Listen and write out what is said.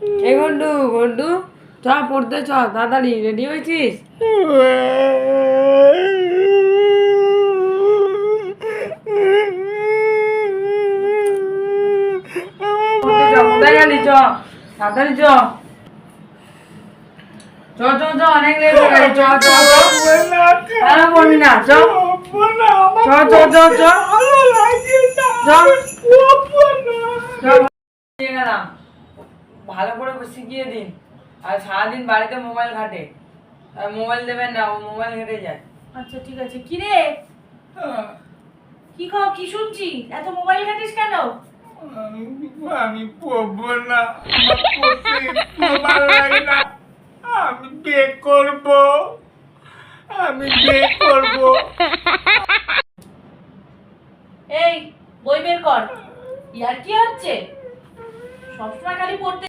এ গন্ডু গন্ডু, চ পড়তে চ, তাড়াতাড়ি রেডি হয়েছিস? কোথায় গেলি? চ তাড়াতাড়ি চ, চ চ চ, অনেক লেট হয়ে গেছে। চ চ চ, কেন পড়বি না? চ চ চ চ চ গেলাম, ভালো করে শিখিয়ে দিন। আর সারাদিন বাড়িতে মোবাইল ঘাটে, মোবাইল দেবেন না, ও মোবাইল ঘেটে যায়। আচ্ছা ঠিক আছে। কি রে, কি শুনছি? এত মোবাইল ঘাটিস কেন? আমি পড়বো না, আমার পড়তে একটু ভালো লাগে না। আমি বিয়ে করবো, আমি বিয়ে করবো। এই বই বের কর। ইয়ার কি হচ্ছে? সবসময় খালি পড়তে